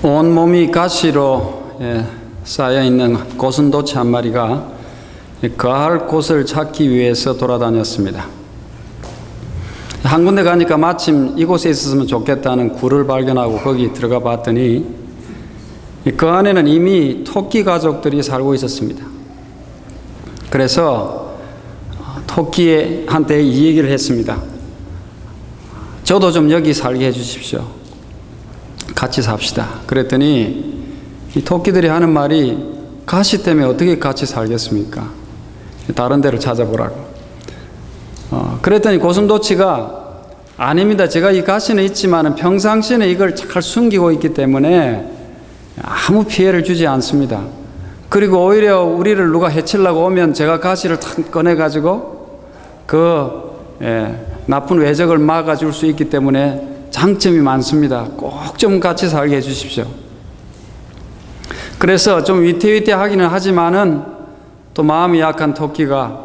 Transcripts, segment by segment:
온몸이 가시로 쌓여있는 고슴도치 한 마리가 거할 곳을 찾기 위해서 돌아다녔습니다. 한 군데 가니까 마침 이곳에 있었으면 좋겠다는 굴을 발견하고 거기 들어가 봤더니 그 안에는 이미 토끼 가족들이 살고 있었습니다. 그래서 토끼한테 이 얘기를 했습니다. 저도 좀 여기 살게 해주십시오. 같이 삽시다. 그랬더니 이 토끼들이 하는 말이 가시 때문에 어떻게 같이 살겠습니까? 다른 데를 찾아보라고. 그랬더니 고슴도치가 아닙니다. 제가 이 가시는 있지만 평상시에는 이걸 잘 숨기고 있기 때문에 아무 피해를 주지 않습니다. 그리고 오히려 우리를 누가 해치려고 오면 제가 가시를 탁 꺼내가지고 나쁜 외적을 막아줄 수 있기 때문에 장점이 많습니다. 꼭 좀 같이 살게 해주십시오. 그래서 좀 위태위태하기는 하지만은 또 마음이 약한 토끼가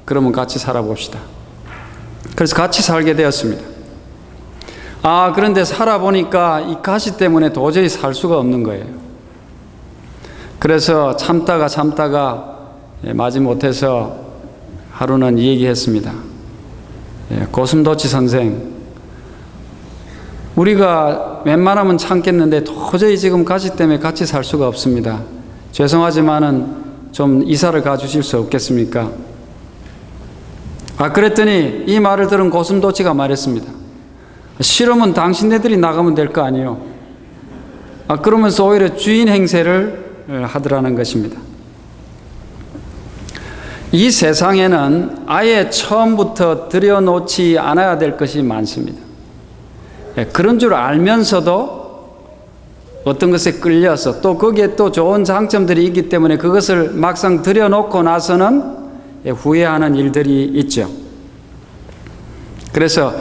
그러면 같이 살아봅시다. 그래서 같이 살게 되었습니다. 그런데 살아보니까 이 가시 때문에 도저히 살 수가 없는 거예요. 그래서 참다가 마지못해서 하루는 이 얘기했습니다. 고슴도치 선생, 우리가 웬만하면 참겠는데 도저히 지금 가시 때문에 같이 살 수가 없습니다. 죄송하지만은 좀 이사를 가주실 수 없겠습니까? 그랬더니 이 말을 들은 고슴도치가 말했습니다. 싫으면 당신네들이 나가면 될 거 아니요. 그러면서 오히려 주인 행세를 하더라는 것입니다. 이 세상에는 아예 처음부터 들여놓지 않아야 될 것이 많습니다. 그런 줄 알면서도 어떤 것에 끌려서 또 거기에 또 좋은 장점들이 있기 때문에 그것을 막상 들여놓고 나서는 후회하는 일들이 있죠. 그래서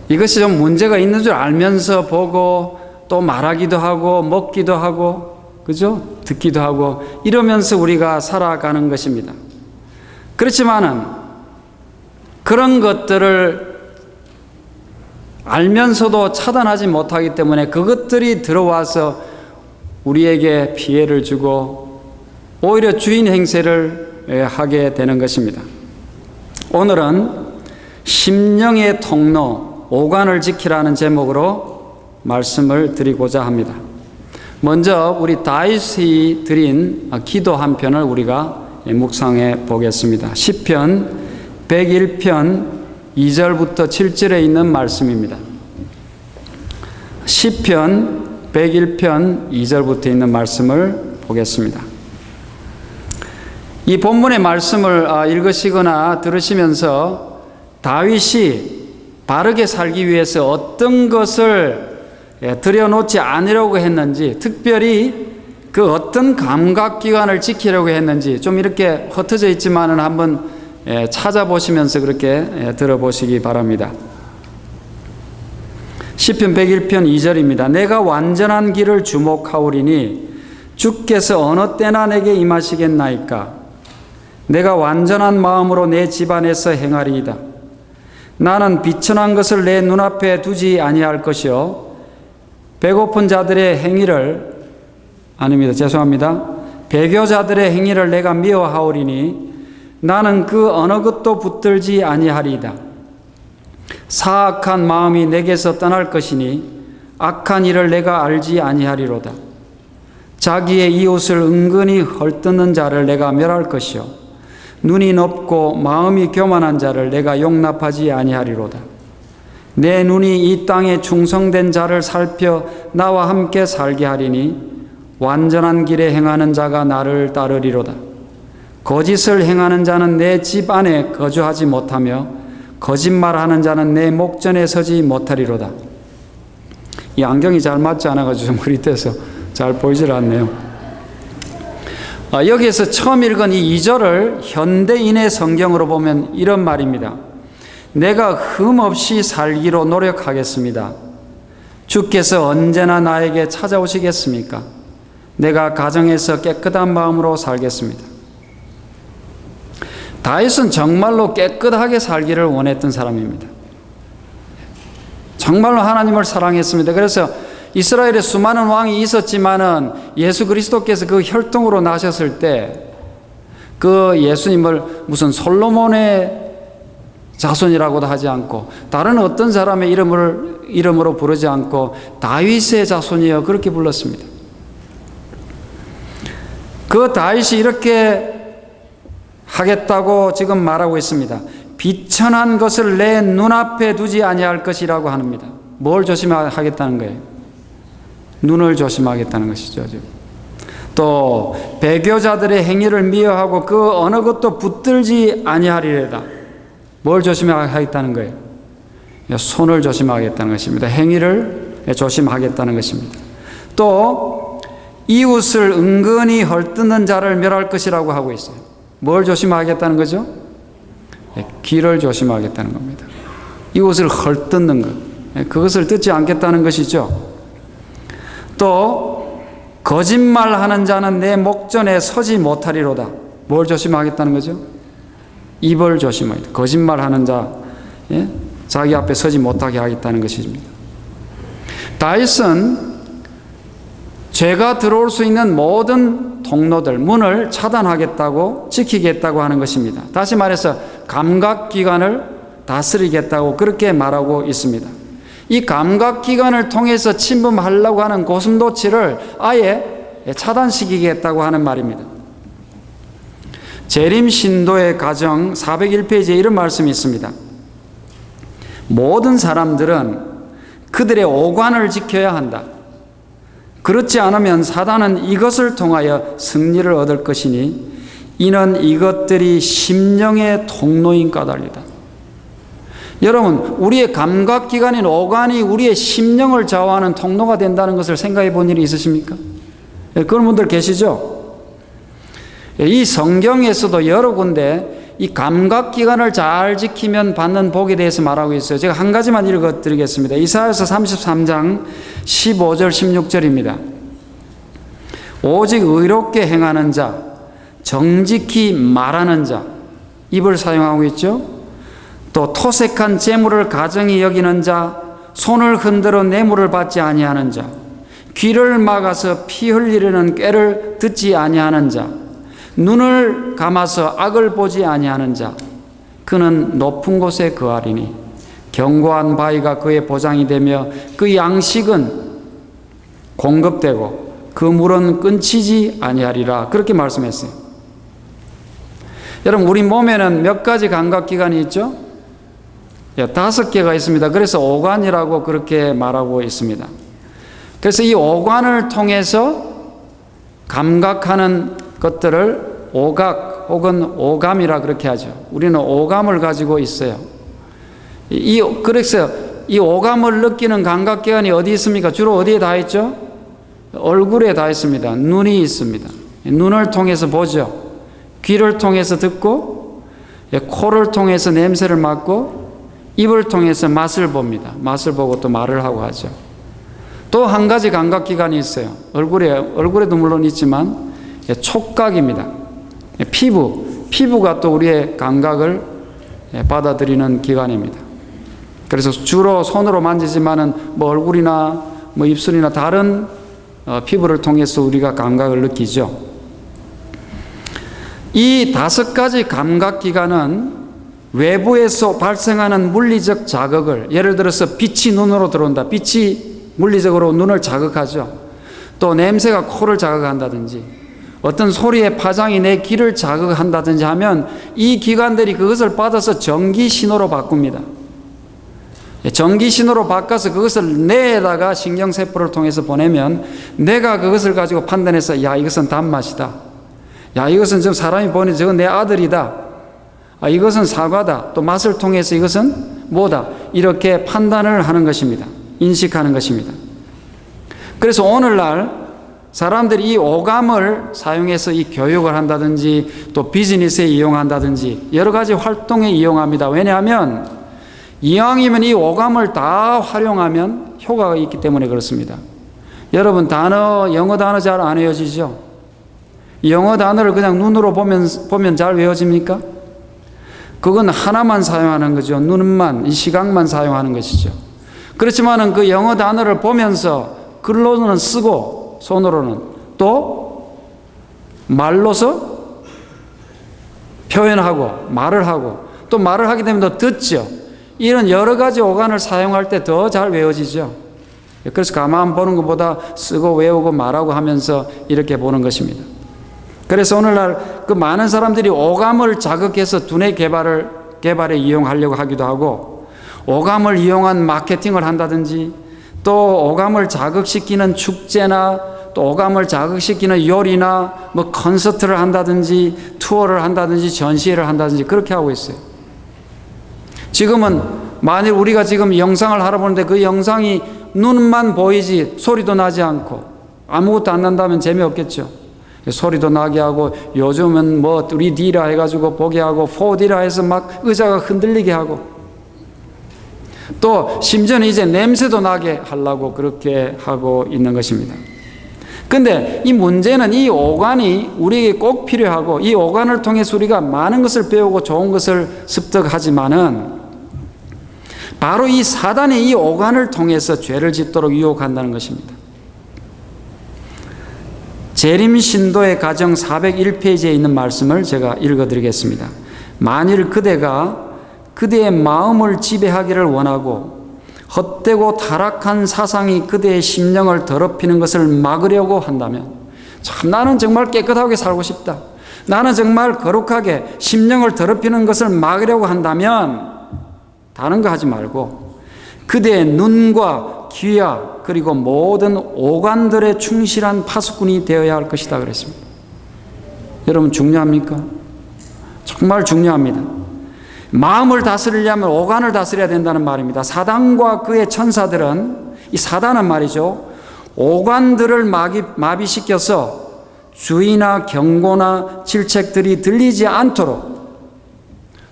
이것이 좀 문제가 있는 줄 알면서 보고 또 말하기도 하고 먹기도 하고 그죠? 듣기도 하고 이러면서 우리가 살아가는 것입니다. 그렇지만은 그런 것들을 알면서도 차단하지 못하기 때문에 그것들이 들어와서 우리에게 피해를 주고 오히려 주인 행세를 하게 되는 것입니다. 오늘은 심령의 통로, 오간을 지키라는 제목으로 말씀을 드리고자 합니다. 먼저 우리 다윗이 드린 기도 한 편을 우리가 묵상해 보겠습니다. 시편 101편 2절부터 7절에 있는 말씀입니다. 시편 101편 2절부터 있는 말씀을 보겠습니다. 이 본문의 말씀을 읽으시거나 들으시면서 다윗이 바르게 살기 위해서 어떤 것을 들여놓지 않으려고 했는지, 특별히 그 어떤 감각기관을 지키려고 했는지 좀 이렇게 흩어져 있지만은 한번 찾아보시면서 그렇게 들어보시기 바랍니다. 시편 101편 2절입니다. 내가 완전한 길을 주목하오리니 주께서 어느 때나 내게 임하시겠나이까. 내가 완전한 마음으로 내 집안에서 행하리이다. 나는 비천한 것을 내 눈앞에 두지 아니할 것이요 배고픈 자들의 행위를 배교자들의 행위를 내가 미워하오리니 나는 그 어느 것도 붙들지 아니하리이다. 사악한 마음이 내게서 떠날 것이니 악한 일을 내가 알지 아니하리로다. 자기의 이웃을 은근히 헐뜯는 자를 내가 멸할 것이요 눈이 높고 마음이 교만한 자를 내가 용납하지 아니하리로다. 내 눈이 이 땅에 충성된 자를 살펴 나와 함께 살게 하리니 완전한 길에 행하는 자가 나를 따르리로다. 거짓을 행하는 자는 내 집 안에 거주하지 못하며 거짓말하는 자는 내 목전에 서지 못하리로다. 이 안경이 잘 맞지 않아가지고 좀 흐릿해서 잘 보이질 않네요. 여기에서 처음 읽은 이 2절을 현대인의 성경으로 보면 이런 말입니다. 내가 흠없이 살기로 노력하겠습니다. 주께서 언제나 나에게 찾아오시겠습니까? 내가 가정에서 깨끗한 마음으로 살겠습니다. 다윗은 정말로 깨끗하게 살기를 원했던 사람입니다. 정말로 하나님을 사랑했습니다. 그래서 이스라엘에 수많은 왕이 있었지만은 예수 그리스도께서 그 혈통으로 나셨을 때 그 예수님을 무슨 솔로몬의 자손이라고도 하지 않고 다른 어떤 사람의 이름으로 부르지 않고 다윗의 자손이여 그렇게 불렀습니다. 그 다윗이 이렇게 하겠다고 지금 말하고 있습니다. 비천한 것을 내 눈앞에 두지 아니할 것이라고 합니다. 뭘 조심하겠다는 거예요? 눈을 조심하겠다는 것이죠. 또 배교자들의 행위를 미워하고 그 어느 것도 붙들지 아니하리로다. 뭘 조심하겠다는 거예요? 손을 조심하겠다는 것입니다. 행위를 조심하겠다는 것입니다. 또 이웃을 은근히 헐뜯는 자를 멸할 것이라고 하고 있어요. 뭘 조심하겠다는 거죠? 귀를 조심하겠다는 겁니다. 이웃을 헐뜯는 것, 그것을 듣지 않겠다는 것이죠. 또 거짓말하는 자는 내 목전에 서지 못하리로다. 뭘 조심하겠다는 거죠? 입을 조심하겠다. 거짓말하는 자, 자기 앞에 서지 못하게 하겠다는 것입니다. 다윗은 죄가 들어올 수 있는 모든 통로들, 문을 차단하겠다고 지키겠다고 하는 것입니다. 다시 말해서 감각기관을 다스리겠다고 그렇게 말하고 있습니다. 이 감각기관을 통해서 침범하려고 하는 고슴도치를 아예 차단시키겠다고 하는 말입니다. 재림 신도의 가정 401페이지에 이런 말씀이 있습니다. 모든 사람들은 그들의 오관을 지켜야 한다. 그렇지 않으면 사단은 이것을 통하여 승리를 얻을 것이니 이는 이것들이 심령의 통로인 까닭이다. 여러분, 우리의 감각기관인 오관이 우리의 심령을 좌우하는 통로가 된다는 것을 생각해 본 일이 있으십니까? 그런 분들 계시죠? 이 성경에서도 여러 군데 이 감각기관을 잘 지키면 받는 복에 대해서 말하고 있어요. 제가 한 가지만 읽어드리겠습니다. 이사야서 33장 15절 16절입니다. 오직 의롭게 행하는 자, 정직히 말하는 자, 입을 사용하고 있죠. 또 토색한 재물을 가정히 여기는 자, 손을 흔들어 뇌물을 받지 아니하는 자, 귀를 막아서 피 흘리려는 꾀를 듣지 아니하는 자, 눈을 감아서 악을 보지 아니하는 자, 그는 높은 곳에 거하리니 견고한 바위가 그의 보장이 되며 그 양식은 공급되고 그 물은 끊치지 아니하리라. 그렇게 말씀했어요. 여러분, 우리 몸에는 몇 가지 감각기관이 있죠? 5개가 있습니다. 그래서 오관이라고 그렇게 말하고 있습니다. 그래서 이 오관을 통해서 감각하는 것들을 오각 혹은 오감이라 그렇게 하죠. 우리는 오감을 가지고 있어요. 그래서 이 오감을 느끼는 감각기관이 어디 있습니까? 주로 어디에 다 있죠? 얼굴에 다 있습니다. 눈이 있습니다. 눈을 통해서 보죠. 귀를 통해서 듣고, 코를 통해서 냄새를 맡고, 입을 통해서 맛을 봅니다. 맛을 보고 또 말을 하고 하죠. 또 한 가지 감각기관이 있어요. 얼굴에도 물론 있지만 촉각입니다. 피부가 또 우리의 감각을 받아들이는 기관입니다. 그래서 주로 손으로 만지지만은 얼굴이나 입술이나 다른 피부를 통해서 우리가 감각을 느끼죠. 이 5가지 감각기관은 외부에서 발생하는 물리적 자극을, 예를 들어서 빛이 눈으로 들어온다. 빛이 물리적으로 눈을 자극하죠. 또 냄새가 코를 자극한다든지 어떤 소리의 파장이 내 귀를 자극한다든지 하면 이 기관들이 그것을 받아서 전기 신호로 바꿉니다. 전기 신호로 바꿔서 그것을 뇌에다가 신경세포를 통해서 보내면 내가 그것을 가지고 판단해서 야, 이것은 단맛이다. 야, 이것은 지금 사람이 보니 저건 내 아들이다. 이것은 사과다. 또 맛을 통해서 이것은 뭐다. 이렇게 판단을 하는 것입니다. 인식하는 것입니다. 그래서 오늘날 사람들이 이 오감을 사용해서 이 교육을 한다든지 또 비즈니스에 이용한다든지 여러 가지 활동에 이용합니다. 왜냐하면 이왕이면 이 오감을 다 활용하면 효과가 있기 때문에 그렇습니다. 여러분, 영어 단어 잘 안 외워지죠? 영어 단어를 그냥 눈으로 보면 잘 외워집니까? 그건 하나만 사용하는 거죠. 눈만, 이 시각만 사용하는 것이죠. 그렇지만은 그 영어 단어를 보면서 글로는 쓰고 손으로는 또 말로서 표현하고 말을 하고 또 말을 하게 되면 더 듣죠. 이런 여러 가지 오간을 사용할 때 더 잘 외워지죠. 그래서 가만 보는 것보다 쓰고 외우고 말하고 하면서 이렇게 보는 것입니다. 그래서 오늘날 그 많은 사람들이 오감을 자극해서 두뇌 개발에 이용하려고 하기도 하고, 오감을 이용한 마케팅을 한다든지, 또 오감을 자극시키는 축제나 또 오감을 자극시키는 요리나 뭐 콘서트를 한다든지 투어를 한다든지 전시회를 한다든지 그렇게 하고 있어요. 지금은 만일 우리가 지금 영상을 하러 보는데 그 영상이 눈만 보이지 소리도 나지 않고 아무것도 안 난다면 재미없겠죠. 소리도 나게 하고 요즘은 뭐 3D라 해가지고 보게 하고 4D라 해서 막 의자가 흔들리게 하고 또 심지어는 이제 냄새도 나게 하려고 그렇게 하고 있는 것입니다. 근데 이 문제는 이 오간이 우리에게 꼭 필요하고 이 오간을 통해서 우리가 많은 것을 배우고 좋은 것을 습득하지만은 바로 이 사단이 이 오간을 통해서 죄를 짓도록 유혹한다는 것입니다. 재림 신도의 가정 401페이지에 있는 말씀을 제가 읽어드리겠습니다. 만일 그대가 그대의 마음을 지배하기를 원하고 헛되고 타락한 사상이 그대의 심령을 더럽히는 것을 막으려고 한다면, 참 나는 정말 깨끗하게 살고 싶다, 나는 정말 거룩하게 심령을 더럽히는 것을 막으려고 한다면 다른 거 하지 말고 그대의 눈과 귀와 그리고 모든 오간들의 충실한 파수꾼이 되어야 할 것이다 그랬습니다. 여러분 중요합니까? 정말 중요합니다. 마음을 다스리려면 오간을 다스려야 된다는 말입니다. 사단과 그의 천사들은, 이 사단은 말이죠, 오간들을 마비시켜서 주의나 경고나 질책들이 들리지 않도록,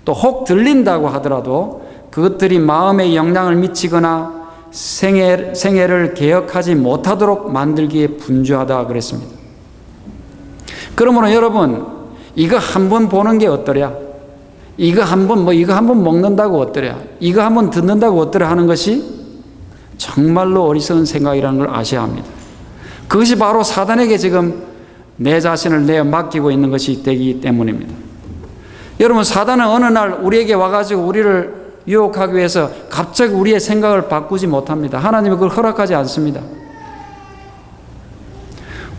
또 혹 들린다고 하더라도 그것들이 마음에 영향을 미치거나 생애를 개혁하지 못하도록 만들기에 분주하다 그랬습니다. 그러므로 여러분, 이거 한번 보는 게 어떠랴? 이거 한번 먹는다고 어떠랴? 이거 한번 듣는다고 어떠랴 하는 것이 정말로 어리석은 생각이라는 걸 아셔야 합니다. 그것이 바로 사단에게 지금 내 자신을 내어 맡기고 있는 것이 되기 때문입니다. 여러분, 사단은 어느 날 우리에게 와가지고 우리를 유혹하기 위해서 갑자기 우리의 생각을 바꾸지 못합니다. 하나님은 그걸 허락하지 않습니다.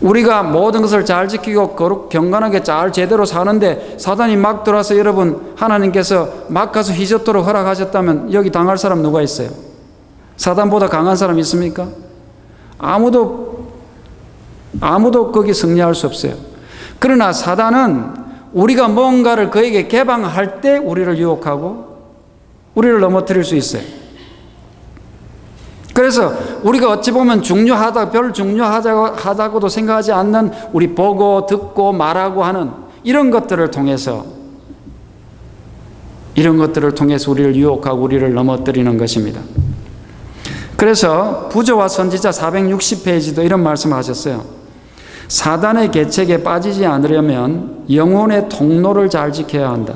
우리가 모든 것을 잘 지키고 거룩 경건하게 잘 제대로 사는데 사단이 막 들어와서, 여러분, 하나님께서 막 가서 휘젓도록 허락하셨다면 여기 당할 사람 누가 있어요? 사단보다 강한 사람 있습니까? 아무도 거기 승리할 수 없어요. 그러나 사단은 우리가 뭔가를 그에게 개방할 때 우리를 유혹하고 우리를 넘어뜨릴 수 있어요. 그래서 우리가 어찌 보면 별 중요하다고도 생각하지 않는 우리 보고 듣고 말하고 하는 이런 것들을 통해서 우리를 유혹하고 우리를 넘어뜨리는 것입니다. 그래서 부조와 선지자 460페이지도 이런 말씀을 하셨어요. 사단의 계책에 빠지지 않으려면 영혼의 통로를 잘 지켜야 한다.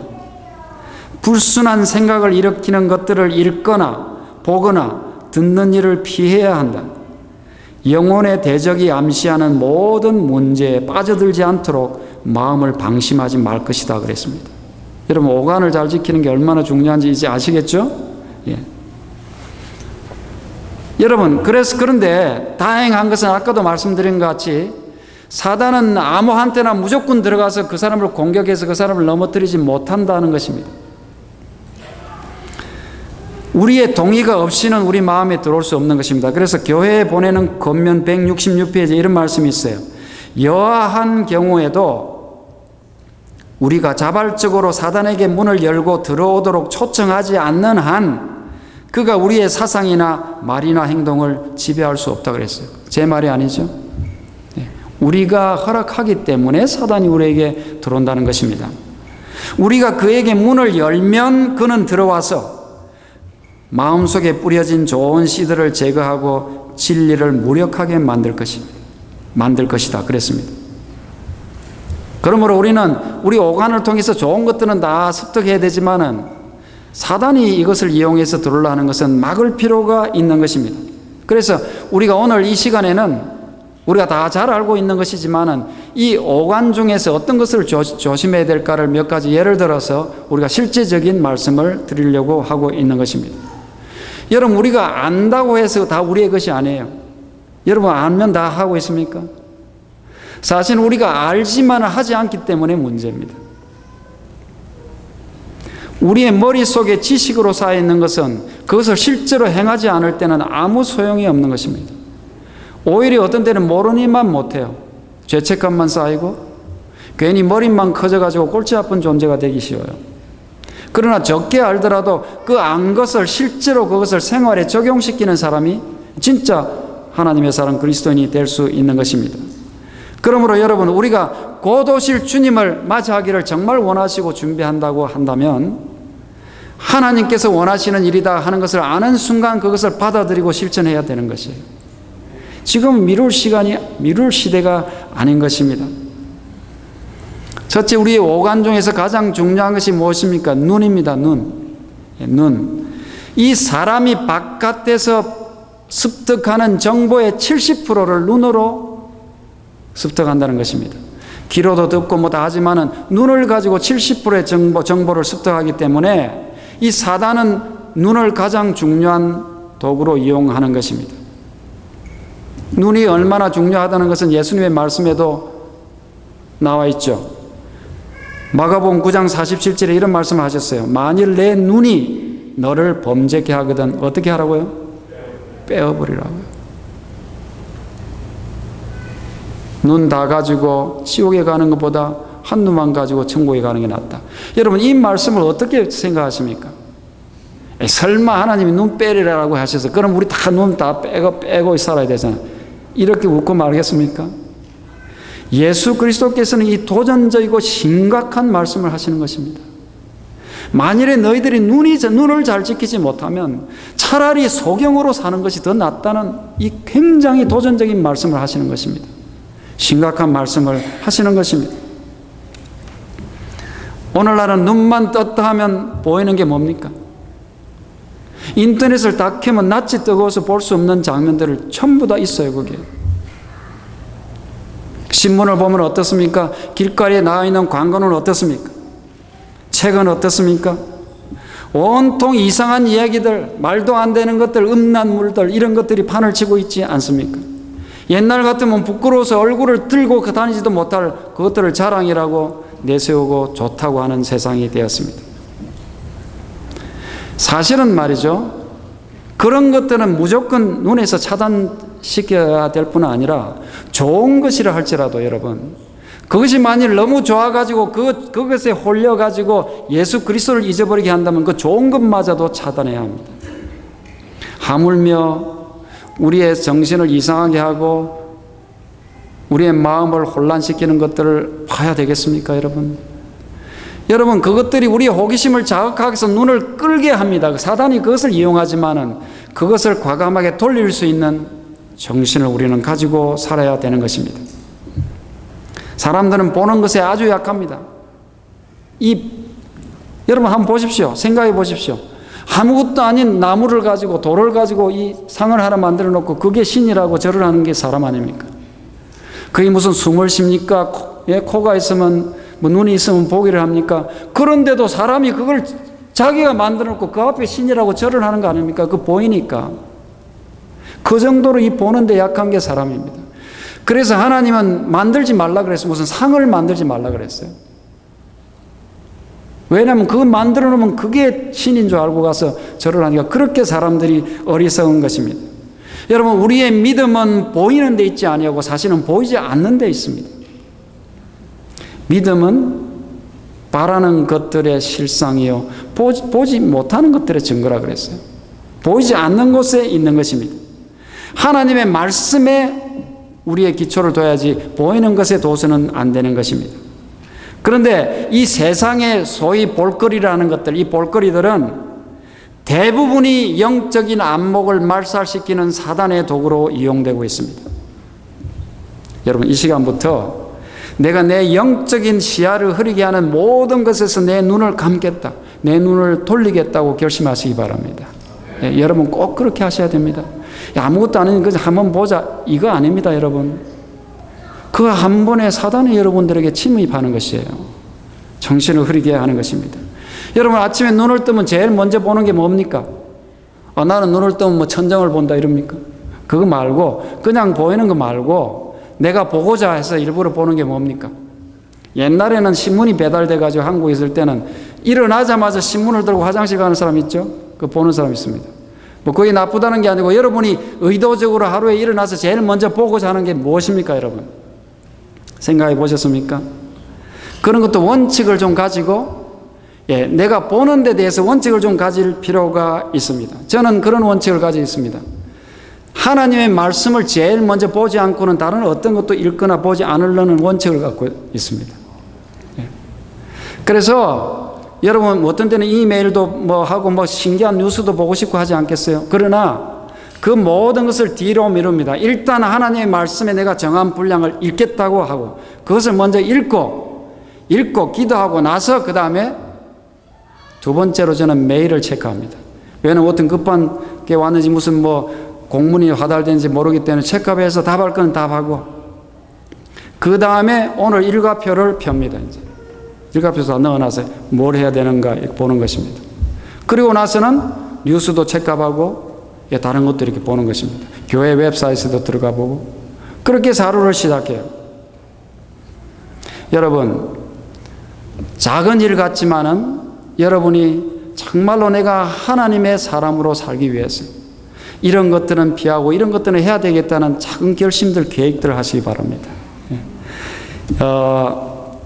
불순한 생각을 일으키는 것들을 읽거나 보거나 듣는 일을 피해야 한다. 영혼의 대적이 암시하는 모든 문제에 빠져들지 않도록 마음을 방심하지 말 것이다 그랬습니다. 여러분, 오간을 잘 지키는 게 얼마나 중요한지 이제 아시겠죠? 예. 여러분, 그런데 다행한 것은 아까도 말씀드린 것 같이 사단은 아무한테나 무조건 들어가서 그 사람을 공격해서 그 사람을 넘어뜨리지 못한다는 것입니다. 우리의 동의가 없이는 우리 마음에 들어올 수 없는 것입니다. 그래서 교회에 보내는 권면 166페이지에 이런 말씀이 있어요. 여하한 경우에도 우리가 자발적으로 사단에게 문을 열고 들어오도록 초청하지 않는 한 그가 우리의 사상이나 말이나 행동을 지배할 수 없다고 그랬어요. 제 말이 아니죠. 우리가 허락하기 때문에 사단이 우리에게 들어온다는 것입니다. 우리가 그에게 문을 열면 그는 들어와서 마음속에 뿌려진 좋은 씨들을 제거하고 진리를 무력하게 만들 것이다 그랬습니다. 그러므로 우리는 우리 오간을 통해서 좋은 것들은 다 습득해야 되지만은 사단이 이것을 이용해서 들어오려 하는 것은 막을 필요가 있는 것입니다. 그래서 우리가 오늘 이 시간에는 우리가 다 잘 알고 있는 것이지만은 이 오간 중에서 어떤 것을 조심해야 될까를 몇 가지 예를 들어서 우리가 실제적인 말씀을 드리려고 하고 있는 것입니다. 여러분, 우리가 안다고 해서 다 우리의 것이 아니에요. 여러분, 알면 다 하고 있습니까? 사실 우리가 알지만 하지 않기 때문에 문제입니다. 우리의 머릿속에 지식으로 쌓여 있는 것은 그것을 실제로 행하지 않을 때는 아무 소용이 없는 것입니다. 오히려 어떤 때는 모르니만 못해요. 죄책감만 쌓이고 괜히 머리만 커져가지고 골치 아픈 존재가 되기 쉬워요. 그러나 적게 알더라도 그 안 것을 실제로 그것을 생활에 적용시키는 사람이 진짜 하나님의 사람 그리스도인이 될 수 있는 것입니다. 그러므로 여러분, 우리가 곧 오실 주님을 맞이하기를 정말 원하시고 준비한다고 한다면 하나님께서 원하시는 일이다 하는 것을 아는 순간 그것을 받아들이고 실천해야 되는 것이에요. 지금 미룰 시대가 아닌 것입니다. 첫째, 우리의 오간 중에서 가장 중요한 것이 무엇입니까? 눈입니다. 눈. 이 사람이 바깥에서 습득하는 정보의 70%를 눈으로 습득한다는 것입니다. 귀로도 듣고 뭐 다 하지만은 눈을 가지고 70%의 정보를 습득하기 때문에 이 사단은 눈을 가장 중요한 도구로 이용하는 것입니다. 눈이 얼마나 중요하다는 것은 예수님의 말씀에도 나와 있죠. 마가복음 9장 47절에 이런 말씀을 하셨어요. 만일 내 눈이 너를 범죄케 하거든 어떻게 하라고요? 빼어버리라고요. 눈 다 가지고 지옥에 가는 것보다 한 눈만 가지고 천국에 가는 게 낫다. 여러분, 이 말씀을 어떻게 생각하십니까? 설마 하나님이 눈 빼리라고 하셔서 그럼 우리 다 눈 다 빼고 살아야 되잖아. 이렇게 웃고 말겠습니까? 예수 그리스도께서는 이 도전적이고 심각한 말씀을 하시는 것입니다. 만일에 너희들이 눈을 잘 지키지 못하면 차라리 소경으로 사는 것이 더 낫다는 이 굉장히 도전적인 말씀을 하시는 것입니다. 심각한 말씀을 하시는 것입니다. 오늘날은 눈만 떴다 하면 보이는 게 뭡니까? 인터넷을 다 켜면 낯이 뜨거워서 볼 수 없는 장면들을 전부 다 있어요. 거기에 신문을 보면 어떻습니까? 길거리에 나와 있는 광고는 어떻습니까? 책은 어떻습니까? 온통 이상한 이야기들, 말도 안 되는 것들, 음란물들 이런 것들이 판을 치고 있지 않습니까? 옛날 같으면 부끄러워서 얼굴을 들고 다니지도 못할 그것들을 자랑이라고 내세우고 좋다고 하는 세상이 되었습니다. 사실은 말이죠, 그런 것들은 무조건 눈에서 차단시켜야 될 뿐 아니라 좋은 것이라 할지라도 여러분, 그것이 만일 너무 좋아가지고 그것에 홀려가지고 예수 그리스도를 잊어버리게 한다면 그 좋은 것마저도 차단해야 합니다. 하물며 우리의 정신을 이상하게 하고 우리의 마음을 혼란시키는 것들을 봐야 되겠습니까, 여러분? 여러분, 그것들이 우리의 호기심을 자극하기 위해서 눈을 끌게 합니다. 사단이 그것을 이용하지만은 그것을 과감하게 돌릴 수 있는 정신을 우리는 가지고 살아야 되는 것입니다. 사람들은 보는 것에 아주 약합니다. 여러분 한번 보십시오. 생각해 보십시오. 아무것도 아닌 나무를 가지고 돌을 가지고 이 상을 하나 만들어 놓고 그게 신이라고 절을 하는 게 사람 아닙니까? 그게 무슨 숨을 쉽니까? 코가 있으면 뭐 눈이 있으면 보기를 합니까? 그런데도 사람이 그걸 자기가 만들어 놓고 그 앞에 신이라고 절을 하는 거 아닙니까? 그 보이니까. 그 정도로 이 보는데 약한 게 사람입니다. 그래서 하나님은 만들지 말라 그랬어요. 무슨 상을 만들지 말라 그랬어요. 왜냐하면 그거 만들어 놓으면 그게 신인 줄 알고 가서 절을 하니까 그렇게 사람들이 어리석은 것입니다. 여러분, 우리의 믿음은 보이는 데 있지 아니하고 사실은 보이지 않는 데 있습니다. 믿음은 바라는 것들의 실상이요 보지 못하는 것들의 증거라 그랬어요. 보이지 않는 곳에 있는 것입니다. 하나님의 말씀에 우리의 기초를 둬야지 보이는 것에 둬서는 안 되는 것입니다. 그런데 이 세상의 소위 볼거리라는 것들, 이 볼거리들은 대부분이 영적인 안목을 말살시키는 사단의 도구로 이용되고 있습니다. 여러분, 이 시간부터 내가 내 영적인 시야를 흐리게 하는 모든 것에서 내 눈을 감겠다, 내 눈을 돌리겠다고 결심하시기 바랍니다. 여러분 꼭 그렇게 하셔야 됩니다. 아무것도 안 하니까 한번 보자. 이거 아닙니다, 여러분. 그 한 번에 사단이 여러분들에게 침입하는 것이에요. 정신을 흐리게 하는 것입니다. 여러분 아침에 눈을 뜨면 제일 먼저 보는 게 뭡니까? 나는 눈을 뜨면 뭐 천정을 본다 이럽니까? 그거 말고 그냥 보이는 거 말고 내가 보고자 해서 일부러 보는 게 뭡니까? 옛날에는 신문이 배달돼 가지고 한국에 있을 때는 일어나자마자 신문을 들고 화장실 가는 사람 있죠? 그 보는 사람 있습니다. 뭐 그게 나쁘다는 게 아니고 여러분이 의도적으로 하루에 일어나서 제일 먼저 보고자 하는 게 무엇입니까, 여러분? 생각해 보셨습니까? 그런 것도 원칙을 좀 가지고 내가 보는 데 대해서 원칙을 좀 가질 필요가 있습니다. 저는 그런 원칙을 가지고 있습니다. 하나님의 말씀을 제일 먼저 보지 않고는 다른 어떤 것도 읽거나 보지 않으려는 원칙을 갖고 있습니다. 그래서 여러분 어떤 때는 이메일도 뭐 하고 뭐 신기한 뉴스도 보고 싶고 하지 않겠어요? 그러나 그 모든 것을 뒤로 미룹니다. 일단 하나님의 말씀에 내가 정한 분량을 읽겠다고 하고 그것을 먼저 읽고 기도하고 나서 그 다음에 두 번째로 저는 메일을 체크합니다. 왜냐하면 어떤 급한 게 왔는지 무슨 뭐 공문이 화달된지 모르기 때문에 체크해서 답할 건 답하고 그 다음에 오늘 일과표를 펴니다. 이제 일과표에서 넣어놔서 뭘 해야 되는가 보는 것입니다. 그리고 나서는 뉴스도 체크하고 다른 것도 이렇게 보는 것입니다. 교회 웹사이트도 들어가 보고 그렇게 하루를 시작해요. 여러분 작은 일 같지만은 여러분이 정말로 내가 하나님의 사람으로 살기 위해서 이런 것들은 피하고 이런 것들은 해야 되겠다는 작은 결심들, 계획들을 하시기 바랍니다.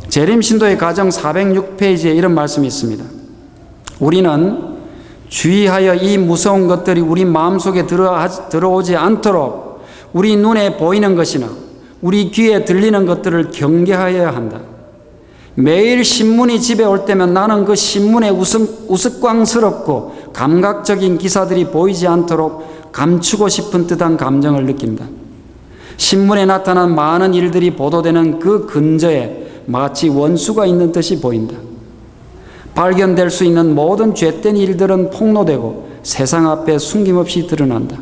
재림신도의 가정 406페이지에 이런 말씀이 있습니다. 우리는 주의하여 이 무서운 것들이 우리 마음속에 들어오지 않도록 우리 눈에 보이는 것이나 우리 귀에 들리는 것들을 경계하여야 한다. 매일 신문이 집에 올 때면 나는 그 신문에 우스꽝스럽고 감각적인 기사들이 보이지 않도록 감추고 싶은 듯한 감정을 느낀다. 신문에 나타난 많은 일들이 보도되는 그 근저에 마치 원수가 있는 듯이 보인다. 발견될 수 있는 모든 죄된 일들은 폭로되고 세상 앞에 숨김없이 드러난다.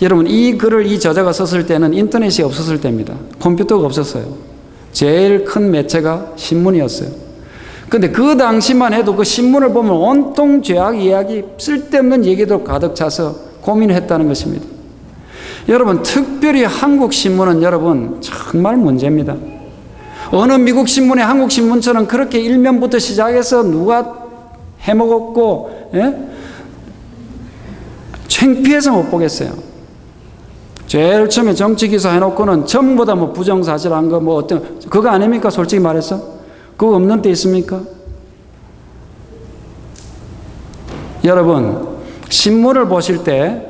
여러분 이 글을 이 저자가 썼을 때는 인터넷이 없었을 때입니다. 컴퓨터가 없었어요. 제일 큰 매체가 신문이었어요. 그런데 그 당시만 해도 그 신문을 보면 온통 죄악 이야기, 쓸데없는 얘기도 가득 차서 고민했다는 것입니다. 여러분 특별히 한국 신문은 여러분 정말 문제입니다. 어느 미국 신문에 한국 신문처럼 그렇게 일면부터 시작해서 누가 해먹었고 창피해서 못 보겠어요. 제일 처음에 정치 기사 해놓고는 전부 다 뭐 부정사실한 거 뭐 어떤 그거 아닙니까? 솔직히 말해서 그거 없는 데 있습니까? 여러분 신문을 보실 때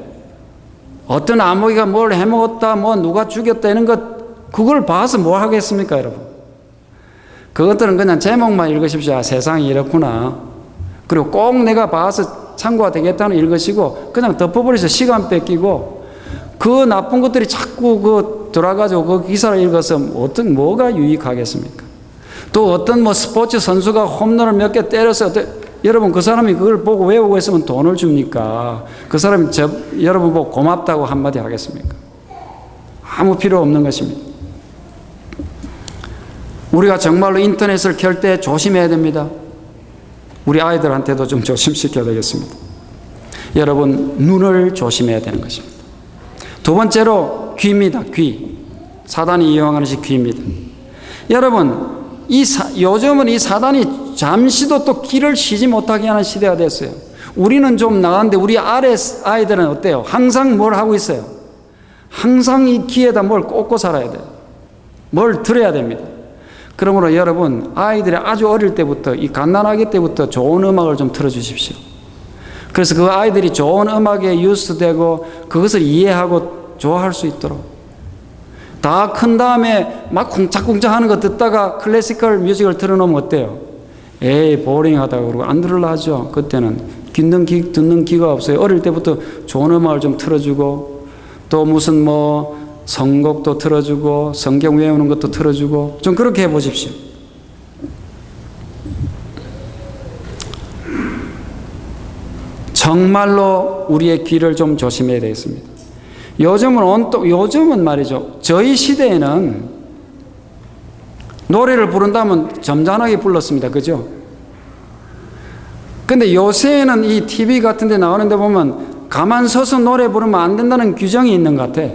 어떤 아모기가 뭘 해먹었다 뭐 누가 죽였다 이런 것 그걸 봐서 뭐 하겠습니까, 여러분? 그것들은 그냥 제목만 읽으십시오. 아, 세상이 이렇구나. 그리고 꼭 내가 봐서 참고가 되겠다는 읽으시고 그냥 덮어버리셔. 시간 뺏기고 그 나쁜 것들이 자꾸 그 들어가지고 그 기사를 읽어서 뭐가 유익하겠습니까? 또 어떤 뭐 스포츠 선수가 홈런을 몇 개 때려서 여러분 그 사람이 그걸 보고 외우고 있으면 돈을 줍니까? 그 사람이 여러분 보고 고맙다고 한마디 하겠습니까? 아무 필요 없는 것입니다. 우리가 정말로 인터넷을 켤 때 조심해야 됩니다. 우리 아이들한테도 좀 조심시켜야 되겠습니다. 여러분 눈을 조심해야 되는 것입니다. 두 번째로 귀입니다. 귀. 사단이 이용하는 것이 귀입니다. 여러분 요즘은 이 사단이 잠시도 또 귀를 쉬지 못하게 하는 시대가 됐어요. 우리는 좀 나갔는데 우리 아래 아이들은 어때요? 항상 뭘 하고 있어요? 항상 이 귀에다 뭘 꽂고 살아야 돼요. 뭘 들어야 됩니다. 그러므로 여러분 아이들이 아주 어릴 때부터 이 갓난아기 때부터 좋은 음악을 좀 틀어주십시오. 그래서 그 아이들이 좋은 음악에 유스되고 그것을 이해하고 좋아할 수 있도록 다 큰 다음에 막 쿵짝쿵짝 하는 거 듣다가 클래시컬 뮤직을 틀어놓으면 어때요? 에이 보링하다고 그러고 안 들으려 하죠. 그때는 듣는 귀가 없어요. 어릴 때부터 좋은 음악을 좀 틀어주고 또 무슨 뭐 선곡도 틀어주고 성경 외우는 것도 틀어주고 좀 그렇게 해보십시오. 정말로 우리의 귀를 좀 조심해야 되겠습니다. 요즘은 말이죠. 저희 시대에는 노래를 부른다면 점잖하게 불렀습니다. 그죠? 근데 요새는 이 TV 같은 데 나오는데 보면 가만 서서 노래 부르면 안 된다는 규정이 있는 것 같아.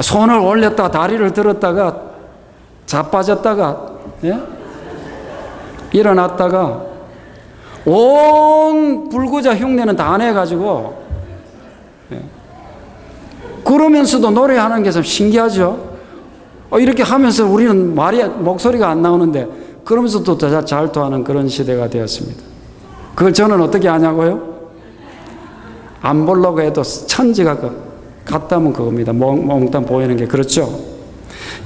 손을 올렸다가 다리를 들었다가 자빠졌다가, 예? 일어났다가 온 불구자 흉내는 다 내가지고, 예. 그러면서도 노래하는 게 참 신기하죠. 이렇게 하면서 우리는 목소리가 안 나오는데 그러면서도 잘 토하는 그런 시대가 되었습니다. 그걸 저는 어떻게 아냐고요? 안 보려고 해도 천지가 같다면 그겁니다. 몽땅 보이는 게. 그렇죠?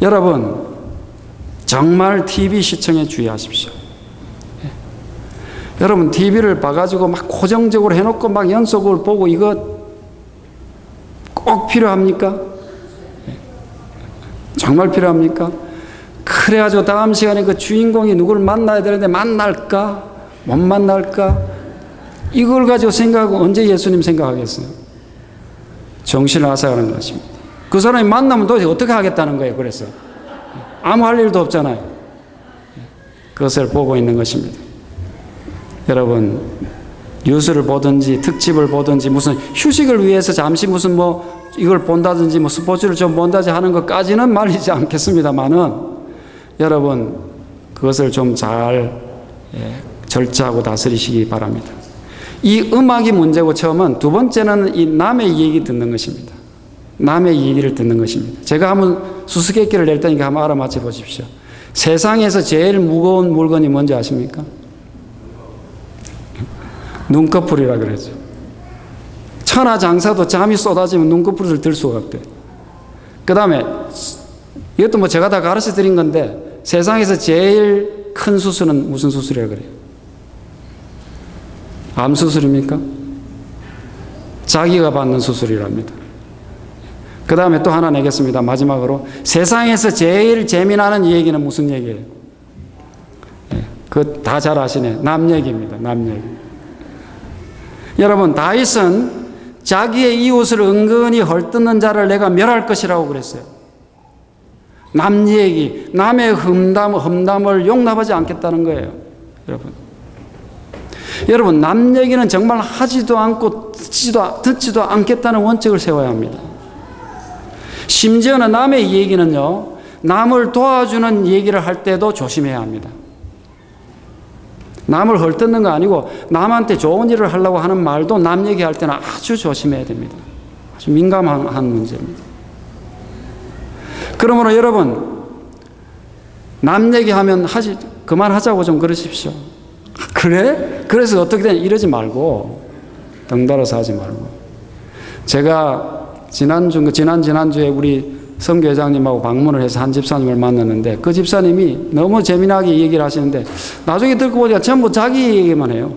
여러분, 정말 TV 시청에 주의하십시오. 예. 여러분, TV를 봐가지고 막 고정적으로 해놓고 막 연속을 보고 이거 꼭 필요합니까? 예. 정말 필요합니까? 그래가지고 다음 시간에 그 주인공이 누구를 만나야 되는데 만날까? 못 만날까? 이걸 가지고 생각하고 언제 예수님 생각하겠어요? 정신을 앗아가는 것입니다. 그 사람이 만나면 도대체 어떻게 하겠다는 거예요? 그래서 아무 할 일도 없잖아요. 그것을 보고 있는 것입니다. 여러분, 뉴스를 보든지 특집을 보든지 무슨 휴식을 위해서 잠시 무슨 이걸 본다든지 스포츠를 좀 본다든지 하는 것까지는 말리지 않겠습니다만은 여러분, 그것을 좀 잘 절제하고 다스리시기 바랍니다. 이 음악이 문제고 처음은, 두 번째는 이 남의 얘기 듣는 것입니다. 남의 얘기를 듣는 것입니다. 제가 한번 수수께끼를 낼 테니까 한번 알아맞혀 보십시오. 세상에서 제일 무거운 물건이 뭔지 아십니까? 눈꺼풀이라 그러죠. 천하장사도 잠이 쏟아지면 눈꺼풀을 들 수가 없대. 그 다음에 이것도 제가 다 가르쳐 드린 건데, 세상에서 제일 큰 수술은 무슨 수술이라고 그래요? 암 수술입니까? 자기가 받는 수술이랍니다. 그 다음에 또 하나 내겠습니다. 마지막으로, 세상에서 제일 재미나는 얘기는 무슨 얘기예요? 그거 다 잘 아시네. 남 얘기입니다. 남 얘기. 여러분, 다윗은 자기의 이웃을 은근히 헐뜯는 자를 내가 멸할 것이라고 그랬어요. 남 얘기, 남의 험담을 용납하지 않겠다는 거예요. 여러분, 남 얘기는 정말 하지도 않고 듣지도 않겠다는 원칙을 세워야 합니다. 심지어는 남의 얘기는요, 남을 도와주는 얘기를 할 때도 조심해야 합니다. 남을 헐뜯는 거 아니고 남한테 좋은 일을 하려고 하는 말도 남 얘기할 때는 아주 조심해야 됩니다. 아주 민감한 문제입니다. 그러므로 여러분, 남 얘기하면 그만하자고 좀 그러십시오. 그래? 그래서 어떻게 되냐 이러지 말고, 덩달아서 하지 말고. 제가 지난주에 우리 선교회장님하고 방문을 해서 한 집사님을 만났는데, 그 집사님이 너무 재미나게 얘기를 하시는데 나중에 듣고 보니까 전부 자기 얘기만 해요.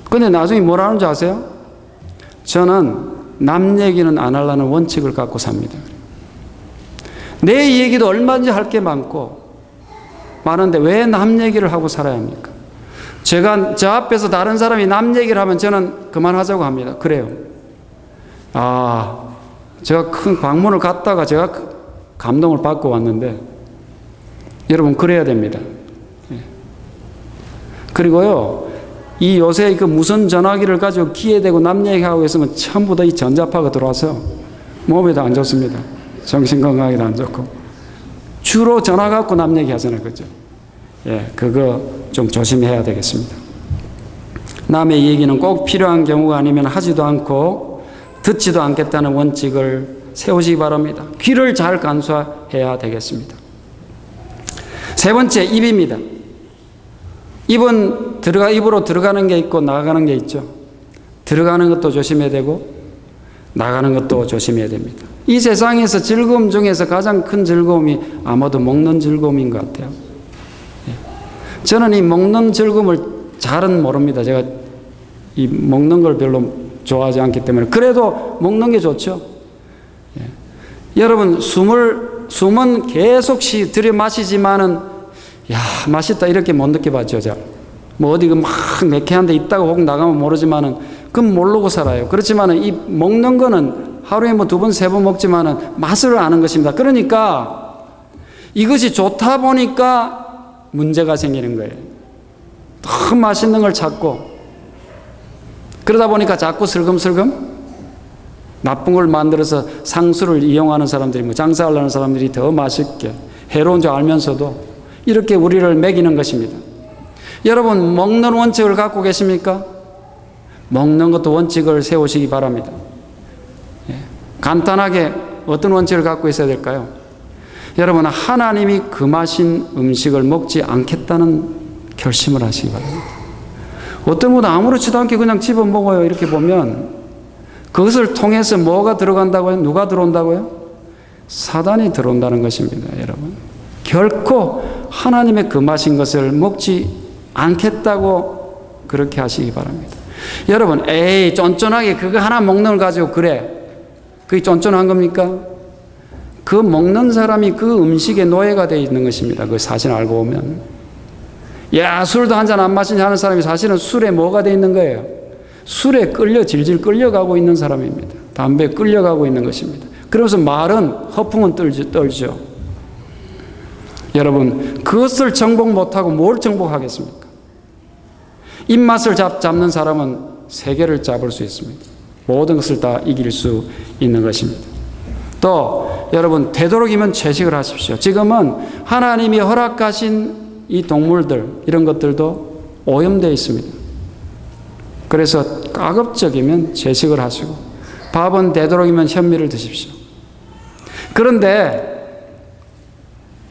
근데 나중에 뭐라 하는지 아세요? 저는 남 얘기는 안 하려는 원칙을 갖고 삽니다. 내 얘기도 얼마든지 할 게 많은데 왜 남 얘기를 하고 살아야 합니까? 저 앞에서 다른 사람이 남 얘기를 하면 저는 그만하자고 합니다. 그래요. 제가 큰 방문을 갔다가 제가 감동을 받고 왔는데, 여러분, 그래야 됩니다. 그리고요, 이 요새 그 무선 전화기를 가지고 귀에 대고 남 얘기하고 있으면 전부 다 이 전자파가 들어와서 몸에도 안 좋습니다. 정신건강에도 안 좋고. 주로 전화 갖고 남 얘기하잖아요. 그죠? 그거 좀 조심해야 되겠습니다. 남의 얘기는 꼭 필요한 경우가 아니면 하지도 않고 듣지도 않겠다는 원칙을 세우시기 바랍니다. 귀를 잘 간수해야 되겠습니다. 세 번째, 입입니다. 입은 입으로 들어가는 게 있고 나가는 게 있죠. 들어가는 것도 조심해야 되고 나가는 것도 조심해야 됩니다. 이 세상에서 즐거움 중에서 가장 큰 즐거움이 아마도 먹는 즐거움인 것 같아요. 저는 이 먹는 즐거움을 잘은 모릅니다. 제가 이 먹는 걸 별로 좋아하지 않기 때문에. 그래도 먹는 게 좋죠. 여러분, 숨은 계속 들여 마시지만은, 야, 맛있다 이렇게 못 느껴봤죠. 어디 막 매캐한 데 있다가 혹 나가면 모르지만은 그건 모르고 살아요. 그렇지만 이 먹는 거는 하루에 뭐 2번, 3번 먹지만은 맛을 아는 것입니다. 그러니까 이것이 좋다 보니까 문제가 생기는 거예요. 더 맛있는 걸 찾고 그러다 보니까 자꾸 슬금슬금 나쁜 걸 만들어서 상수를 이용하는 사람들이 뭐 장사하려는 사람들이 더 맛있게 해로운 줄 알면서도 이렇게 우리를 먹이는 것입니다. 여러분 먹는 원칙을 갖고 계십니까? 먹는 것도 원칙을 세우시기 바랍니다. 간단하게 어떤 원칙을 갖고 있어야 될까요? 여러분 하나님이 금하신 음식을 먹지 않겠다는 결심을 하시기 바랍니다. 어떤 분은 아무렇지도 않게 그냥 집어 먹어요. 이렇게 보면 그것을 통해서 뭐가 들어간다고요? 누가 들어온다고요? 사단이 들어온다는 것입니다. 여러분 결코 하나님의 금하신 것을 먹지 않겠다고 그렇게 하시기 바랍니다. 여러분 에이 쫀쫀하게 그거 하나 먹는 걸 가지고 그래 그게 쫀쫀한 겁니까? 그 먹는 사람이 그 음식의 노예가 되어 있는 것입니다. 그 사실 알고 보면 야 술도 한잔 안 마시냐 하는 사람이 사실은 술에 뭐가 되어 있는 거예요? 술에 질질 끌려가고 있는 사람입니다. 담배에 끌려가고 있는 것입니다. 그러면서 말은 허풍은 떨죠. 여러분 그것을 정복 못하고 뭘 정복하겠습니까? 입맛을 잡는 사람은 세계를 잡을 수 있습니다. 모든 것을 다 이길 수 있는 것입니다. 또 여러분 되도록이면 채식을 하십시오. 지금은 하나님이 허락하신 이 동물들 이런 것들도 오염되어 있습니다. 그래서 가급적이면 채식을 하시고 밥은 되도록이면 현미를 드십시오. 그런데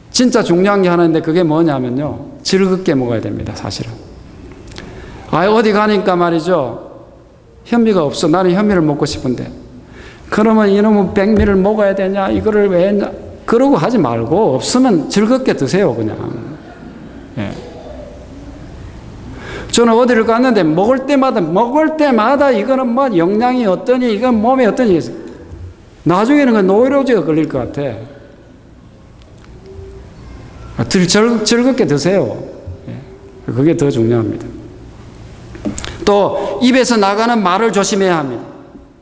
진짜 중요한 게 하나 있는데 그게 뭐냐면요. 즐겁게 먹어야 됩니다. 사실은. 어디 가니까 말이죠. 현미가 없어. 나는 현미를 먹고 싶은데. 그러면 이놈은 백미를 먹어야 되냐? 이거를 왜 했냐? 그러고 하지 말고 없으면 즐겁게 드세요. 그냥. 예. 저는 어디를 갔는데 먹을 때마다 이거는 뭐 영양이 어떠니 이건 몸에 어떠니 나중에는 그 노이로제가 걸릴 것 같아. 즐겁게 드세요. 예. 그게 더 중요합니다. 또 입에서 나가는 말을 조심해야 합니다.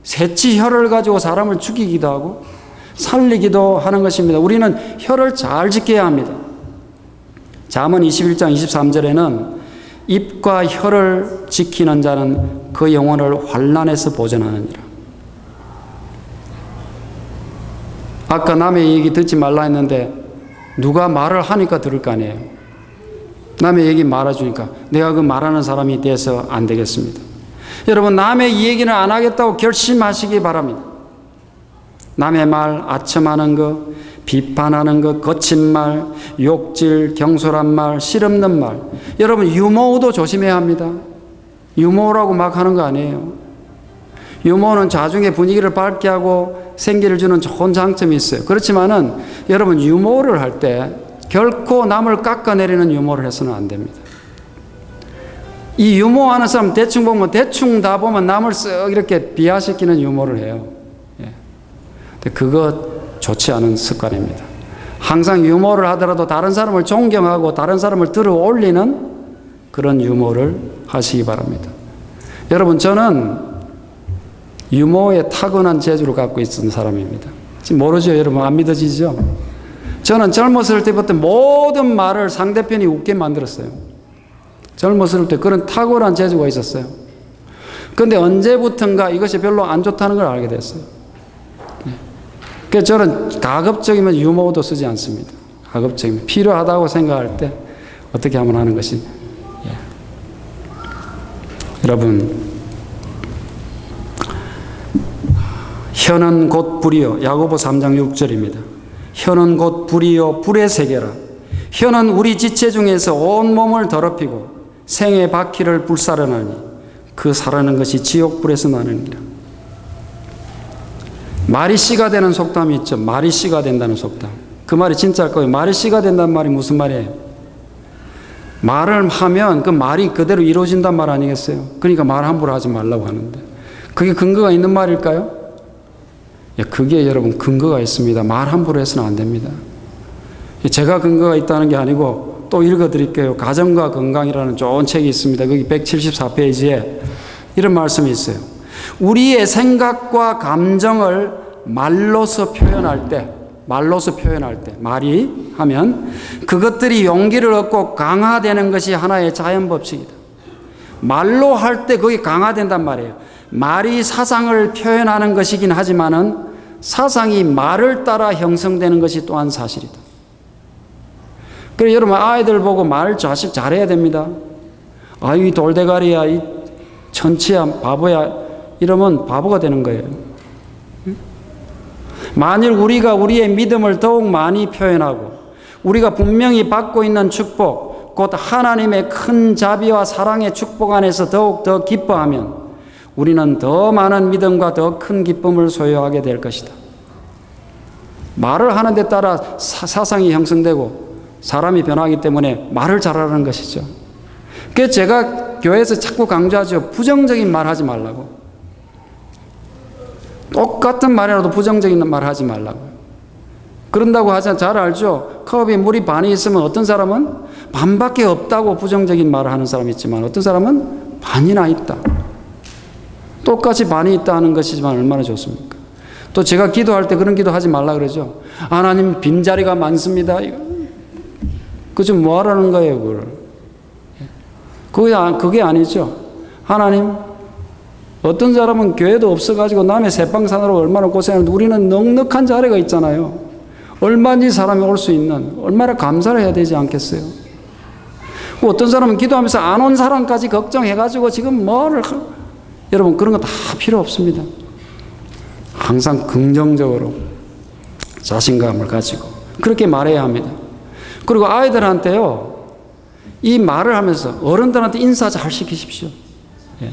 새치 혀를 가지고 사람을 죽이기도 하고 살리기도 하는 것입니다. 우리는 혀를 잘 지켜야 합니다. 잠언 21장 23절에는 입과 혀를 지키는 자는 그 영혼을 환난에서 보전하느니라. 아까 남의 얘기 듣지 말라 했는데 누가 말을 하니까 들을 거 아니에요. 남의 얘기 말해주니까 내가 그 말하는 사람이 돼서 안 되겠습니다. 여러분 남의 이 얘기는 안 하겠다고 결심하시기 바랍니다. 남의 말 아첨하는 것, 비판하는 것, 거친 말, 욕질, 경솔한 말, 실없는 말. 여러분 유머도 조심해야 합니다. 유머라고 막 하는 거 아니에요. 유머는 자중의 분위기를 밝게 하고 생기를 주는 좋은 장점이 있어요. 그렇지만은 여러분 유머를 할 때 결코 남을 깎아내리는 유머를 해서는 안 됩니다. 이 유머하는 사람 대충 다 보면 남을 쓱 이렇게 비하시키는 유머를 해요. 예. 근데 그거 좋지 않은 습관입니다. 항상 유머를 하더라도 다른 사람을 존경하고 다른 사람을 들어 올리는 그런 유머를 하시기 바랍니다. 여러분 저는 유머에 타고난 재주를 갖고 있는 사람입니다. 지금 모르죠? 여러분 안 믿어지죠? 저는 젊었을 때부터 모든 말을 상대편이 웃게 만들었어요. 젊었을 때 그런 탁월한 재주가 있었어요. 그런데 언제부턴가 이것이 별로 안 좋다는 걸 알게 됐어요. 그래서 저는 가급적이면 유머도 쓰지 않습니다. 가급적이면 필요하다고 생각할 때 어떻게 하면 하는 것이 여러분 혀는 곧 불이요. 야고보 3장 6절입니다. 혀는 곧 불이요 불의 세계라. 혀는 우리 지체 중에서 온 몸을 더럽히고 생의 바퀴를 불사르나니 그 사르는 것이 지옥불에서 나느니라. 말이 씨가 되는 속담이 있죠. 말이 씨가 된다는 속담. 그 말이 진짜일 거예요. 말이 씨가 된다는 말이 무슨 말이에요? 말을 하면 그 말이 그대로 이루어진단 말 아니겠어요? 그러니까 말 함부로 하지 말라고 하는데 그게 근거가 있는 말일까요? 그게 여러분 근거가 있습니다. 말 함부로 해서는 안 됩니다. 제가 근거가 있다는 게 아니고 또 읽어드릴게요. 가정과 건강이라는 좋은 책이 있습니다. 거기 174페이지에 이런 말씀이 있어요. 우리의 생각과 감정을 말로서 표현할 때, 말이 하면 그것들이 용기를 얻고 강화되는 것이 하나의 자연 법칙이다. 말로 할 때 그게 강화된단 말이에요. 말이 사상을 표현하는 것이긴 하지만은 사상이 말을 따라 형성되는 것이 또한 사실이다. 그래서 여러분 아이들 보고 말 자식 잘해야 됩니다. 아유 이 돌대가리야, 이 천치야, 바보야 이러면 바보가 되는 거예요. 만일 우리가 우리의 믿음을 더욱 많이 표현하고 우리가 분명히 받고 있는 축복, 곧 하나님의 큰 자비와 사랑의 축복 안에서 더욱 더 기뻐하면 우리는 더 많은 믿음과 더 큰 기쁨을 소유하게 될 것이다. 말을 하는 데 따라 사상이 형성되고 사람이 변하기 때문에 말을 잘하는 것이죠. 그래서 제가 교회에서 자꾸 강조하죠. 부정적인 말 하지 말라고. 똑같은 말이라도 부정적인 말 하지 말라고. 그런다고 하자 잘 알죠. 컵에 물이 반이 있으면 어떤 사람은 반밖에 없다고 부정적인 말을 하는 사람이 있지만 어떤 사람은 반이나 있다. 똑같이 반이 있다 하는 것이지만 얼마나 좋습니까? 또 제가 기도할 때 그런 기도 하지 말라 그러죠. 하나님 빈자리가 많습니다. 그 좀 뭐 하라는 거예요, 그걸. 그게 아니죠. 하나님, 어떤 사람은 교회도 없어가지고 남의 새빵 사느라고 얼마나 고생하는데 우리는 넉넉한 자리가 있잖아요. 얼마든지 사람이 올 수 있는, 얼마나 감사를 해야 되지 않겠어요? 어떤 사람은 기도하면서 안 온 사람까지 걱정해가지고 지금 여러분 그런 거 다 필요 없습니다. 항상 긍정적으로 자신감을 가지고 그렇게 말해야 합니다. 그리고 아이들한테요, 이 말을 하면서 어른들한테 인사 잘 시키십시오. 예.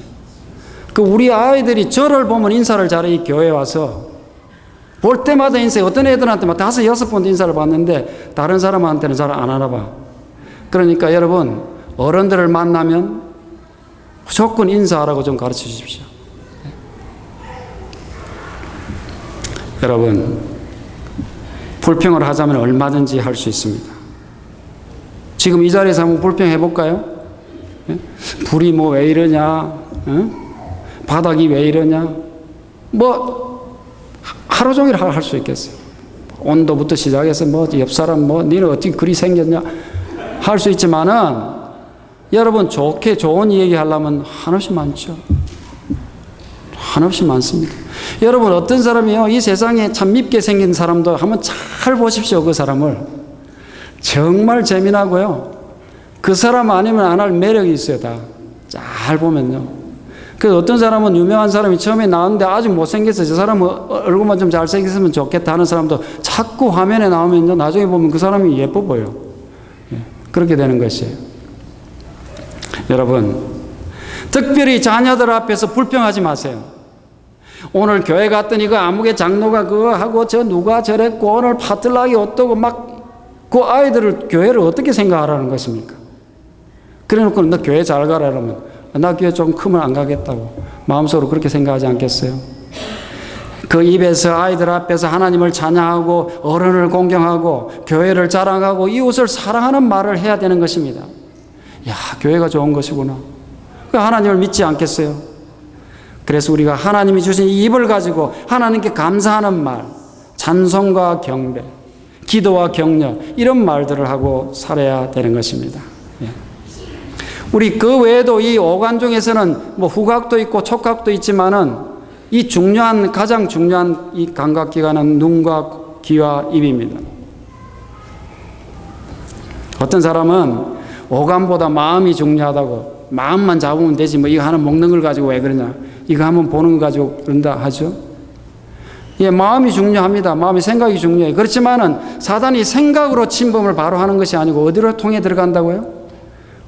우리 아이들이 저를 보면 인사를 잘해. 이 교회에 와서 볼 때마다 인사해. 어떤 애들한테 막 5, 6번 인사를 받는데 다른 사람한테는 잘 안 하나 봐. 그러니까 여러분 어른들을 만나면 무조건 인사하라고 좀 가르쳐 주십시오. 여러분 불평을 하자면 얼마든지 할 수 있습니다. 지금 이 자리에서 한번 불평해 볼까요? 불이 뭐 왜 이러냐, 바닥이 왜 이러냐, 뭐 하루 종일 할 수 있겠어요. 온도부터 시작해서 뭐 옆 사람 뭐 니는 어떻게 그리 생겼냐 할 수 있지만은 여러분 좋게 좋은 얘기 하려면 한없이 많죠. 한없이 많습니다. 여러분 어떤 사람이요, 이 세상에 참 밉게 생긴 사람도 한번 잘 보십시오. 그 사람을 정말 재미나고요. 그 사람 아니면 안 할 매력이 있어요. 다 잘 보면요. 그래서 어떤 사람은 유명한 사람이 처음에 나왔는데 아주 못생겼어요. 저 사람은 얼굴만 좀 잘생겼으면 좋겠다 하는 사람도 자꾸 화면에 나오면요, 나중에 보면 그 사람이 예뻐 보여. 그렇게 되는 것이에요. 여러분 특별히 자녀들 앞에서 불평하지 마세요. 오늘 교회 갔더니 그 아무개 장로가 그거 하고 저 누가 저랬고 오늘 파틀락이 어떠고 막 그 아이들을 교회를 어떻게 생각하라는 것입니까? 그래놓고 너 교회 잘 가라 그러면 나 교회 좀 크면 안 가겠다고 마음속으로 그렇게 생각하지 않겠어요? 그 입에서 아이들 앞에서 하나님을 찬양하고 어른을 공경하고 교회를 자랑하고 이웃을 사랑하는 말을 해야 되는 것입니다. 야, 교회가 좋은 것이구나. 하나님을 믿지 않겠어요? 그래서 우리가 하나님이 주신 이 입을 가지고 하나님께 감사하는 말, 찬송과 경배, 기도와 격려 이런 말들을 하고 살아야 되는 것입니다. 우리 그 외에도 이 오간 중에서는 뭐 후각도 있고 촉각도 있지만은 이 가장 중요한 이 감각기관은 눈과 귀와 입입니다. 어떤 사람은 오감보다 마음이 중요하다고, 마음만 잡으면 되지 뭐 이거 하나 먹는 걸 가지고 왜 그러냐, 이거 한번 보는 걸 가지고 그런다 하죠. 예, 마음이 중요합니다. 마음이 생각이 중요해요. 그렇지만은 사단이 생각으로 침범을 바로 하는 것이 아니고 어디로 통해 들어간다고요?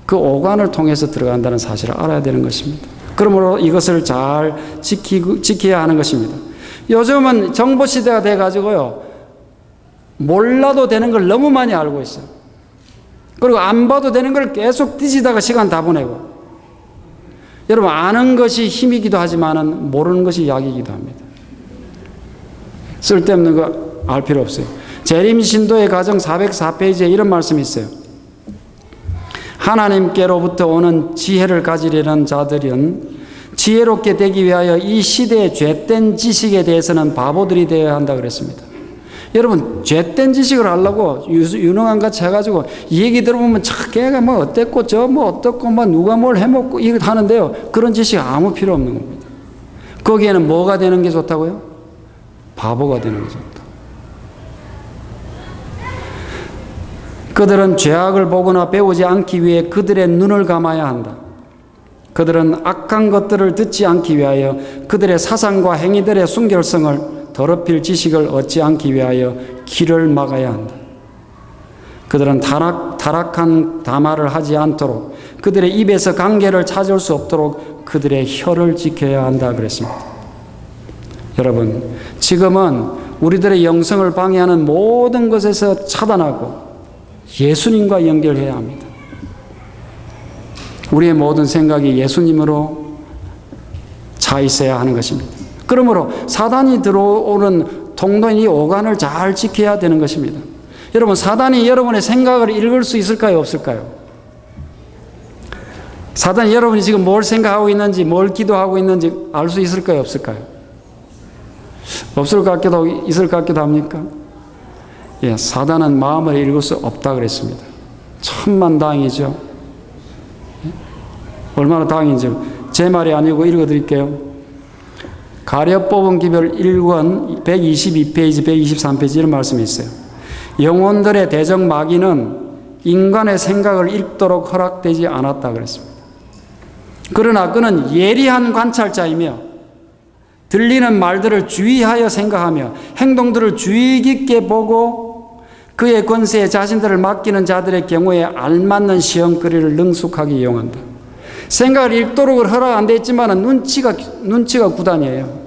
그 오간을 통해서 들어간다는 사실을 알아야 되는 것입니다. 그러므로 이것을 잘 지켜야 하는 것입니다. 요즘은 정보 시대가 돼가지고요, 몰라도 되는 걸 너무 많이 알고 있어요. 그리고 안 봐도 되는 걸 계속 뒤지다가 시간 다 보내고. 여러분 아는 것이 힘이기도 하지만은 모르는 것이 약이기도 합니다. 쓸데없는 거 알 필요 없어요. 재림 신도의 가정 404페이지에 이런 말씀이 있어요. 하나님께로부터 오는 지혜를 가지려는 자들은 지혜롭게 되기 위하여 이 시대의 죄된 지식에 대해서는 바보들이 되어야 한다 그랬습니다. 여러분, 죄된 지식을 하려고 유능한 같이 해가지고 이 얘기 들어보면 걔가 뭐 어땠고 저 뭐 어떻고 뭐 누가 뭘 해먹고 이거 하는데요. 그런 지식 아무 필요 없는 겁니다. 거기에는 뭐가 되는 게 좋다고요? 바보가 되는 게 좋다. 그들은 죄악을 보거나 배우지 않기 위해 그들의 눈을 감아야 한다. 그들은 악한 것들을 듣지 않기 위하여 그들의 사상과 행위들의 순결성을 더럽힐 지식을 얻지 않기 위하여 길을 막아야 한다. 그들은 타락한 담화를 하지 않도록 그들의 입에서 관계를 찾을 수 없도록 그들의 혀를 지켜야 한다 그랬습니다. 여러분, 지금은 우리들의 영성을 방해하는 모든 것에서 차단하고 예수님과 연결해야 합니다. 우리의 모든 생각이 예수님으로 차 있어야 하는 것입니다. 그러므로 사단이 들어오는 통로인 이 오간을 잘 지켜야 되는 것입니다. 여러분, 사단이 여러분의 생각을 읽을 수 있을까요? 없을까요? 사단이 여러분이 지금 뭘 생각하고 있는지, 뭘 기도하고 있는지 알 수 있을까요? 없을까요? 없을 것 같기도 하고 있을 것 같기도 합니까? 예, 사단은 마음을 읽을 수 없다 그랬습니다. 천만다행이죠. 얼마나 다행인지 제 말이 아니고 읽어드릴게요. 가려 뽑은 기별 1권 122페이지 123페이지 이런 말씀이 있어요. 영혼들의 대적 마귀는 인간의 생각을 읽도록 허락되지 않았다 그랬습니다. 그러나 그는 예리한 관찰자이며 들리는 말들을 주의하여 생각하며 행동들을 주의 깊게 보고 그의 권세에 자신들을 맡기는 자들의 경우에 알맞는 시험거리를 능숙하게 이용한다. 생각을 읽도록 허락 안 돼 있지만 눈치가 구단이에요.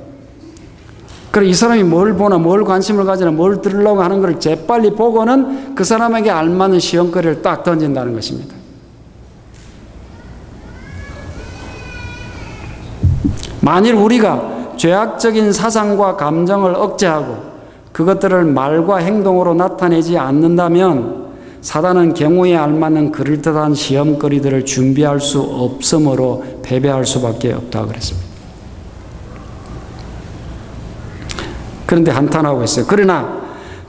그래, 이 사람이 뭘 보나, 뭘 관심을 가지나, 뭘 들으려고 하는 것을 재빨리 보고는 그 사람에게 알맞는 시험거리를 딱 던진다는 것입니다. 만일 우리가 죄악적인 사상과 감정을 억제하고 그것들을 말과 행동으로 나타내지 않는다면 사단은 경우에 알맞는 그럴듯한 시험거리들을 준비할 수 없으므로 패배할 수밖에 없다고 그랬습니다. 그런데 한탄하고 있어요. 그러나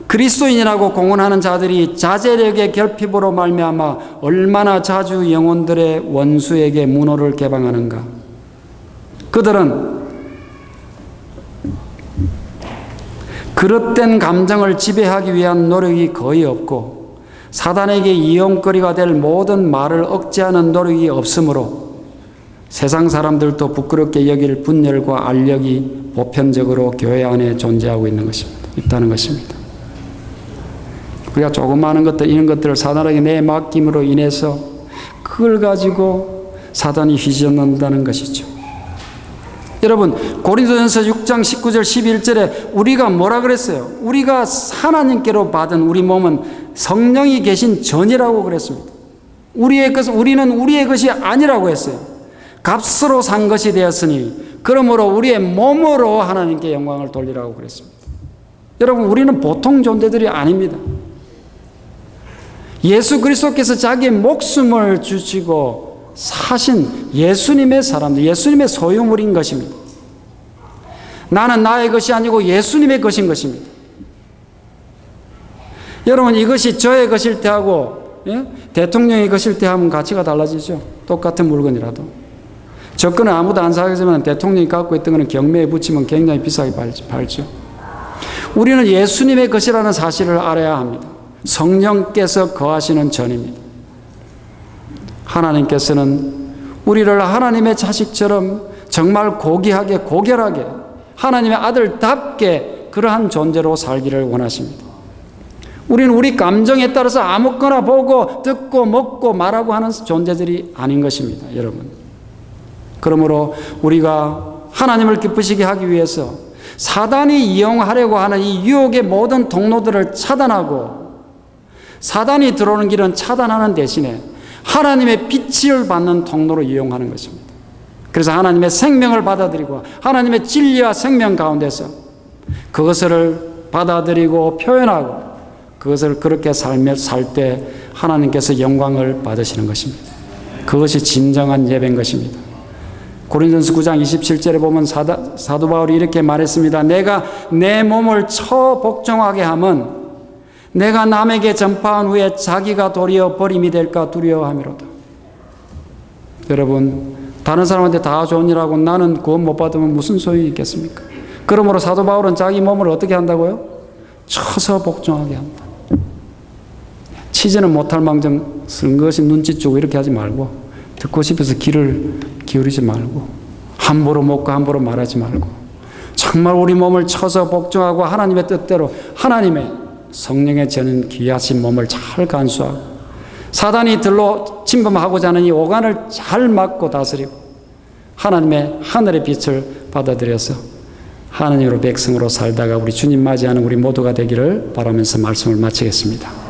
그리스도인이라고 공언하는 자들이 자제력의 결핍으로 말미암아 얼마나 자주 영혼들의 원수에게 문호를 개방하는가. 그들은 그릇된 감정을 지배하기 위한 노력이 거의 없고 사단에게 이용거리가 될 모든 말을 억제하는 노력이 없으므로 세상 사람들도 부끄럽게 여길 분열과 알력이 보편적으로 교회 안에 존재하고 있다는 것입니다. 우리가 조그마한 것들, 이런 것들을 사단에게 내맡김으로 인해서 그걸 가지고 사단이 휘저는다는 것이죠. 여러분, 고린도전서 6장 19절 11절에 우리가 뭐라 그랬어요? 우리가 하나님께로 받은 우리 몸은 성령이 계신 전이라고 그랬습니다. 우리는 우리의 것이 아니라고 했어요. 값으로 산 것이 되었으니 그러므로 우리의 몸으로 하나님께 영광을 돌리라고 그랬습니다. 여러분, 우리는 보통 존재들이 아닙니다. 예수 그리스도께서 자기의 목숨을 주시고 사신 예수님의 사람들, 예수님의 소유물인 것입니다. 나는 나의 것이 아니고 예수님의 것인 것입니다. 여러분, 이것이 저의 것일 때하고 대통령의 것일 때 하면 가치가 달라지죠. 똑같은 물건이라도. 저 거는 아무도 안 사겠지만 대통령이 갖고 있던 거는 경매에 붙이면 굉장히 비싸게 팔죠. 우리는 예수님의 것이라는 사실을 알아야 합니다. 성령께서 거하시는 전입니다. 하나님께서는 우리를 하나님의 자식처럼 정말 고귀하게 고결하게 하나님의 아들답게 그러한 존재로 살기를 원하십니다. 우리는 우리 감정에 따라서 아무거나 보고 듣고 먹고 말하고 하는 존재들이 아닌 것입니다, 여러분. 그러므로 우리가 하나님을 기쁘시게 하기 위해서 사단이 이용하려고 하는 이 유혹의 모든 통로들을 차단하고 사단이 들어오는 길은 차단하는 대신에 하나님의 빛을 받는 통로로 이용하는 것입니다. 그래서 하나님의 생명을 받아들이고 하나님의 진리와 생명 가운데서 그것을 받아들이고 표현하고 그것을 그렇게 살 때 하나님께서 영광을 받으시는 것입니다. 그것이 진정한 예배인 것입니다. 고린도전서 9장 27절에 보면 사도 바울이 이렇게 말했습니다. 내가 내 몸을 처 복종하게 함은 내가 남에게 전파한 후에 자기가 도리어 버림이 될까 두려워함이로다. 여러분, 다른 사람한테 다 좋은 일하고 나는 구원 못 받으면 무슨 소용이 있겠습니까? 그러므로 사도 바울은 자기 몸을 어떻게 한다고요? 쳐서 복종하게 한다. 치지는 못할 망정 쓴 것이 눈치 주고 이렇게 하지 말고, 듣고 싶어서 귀를 기울이지 말고, 함부로 먹고 함부로 말하지 말고, 정말 우리 몸을 쳐서 복종하고 하나님의 뜻대로 하나님의 성령의 저는 귀하신 몸을 잘 간수하고 사단이 들로 침범하고자 하는 이 오간을 잘 막고 다스리고 하나님의 하늘의 빛을 받아들여서 하나님으로 백성으로 살다가 우리 주님 맞이하는 우리 모두가 되기를 바라면서 말씀을 마치겠습니다.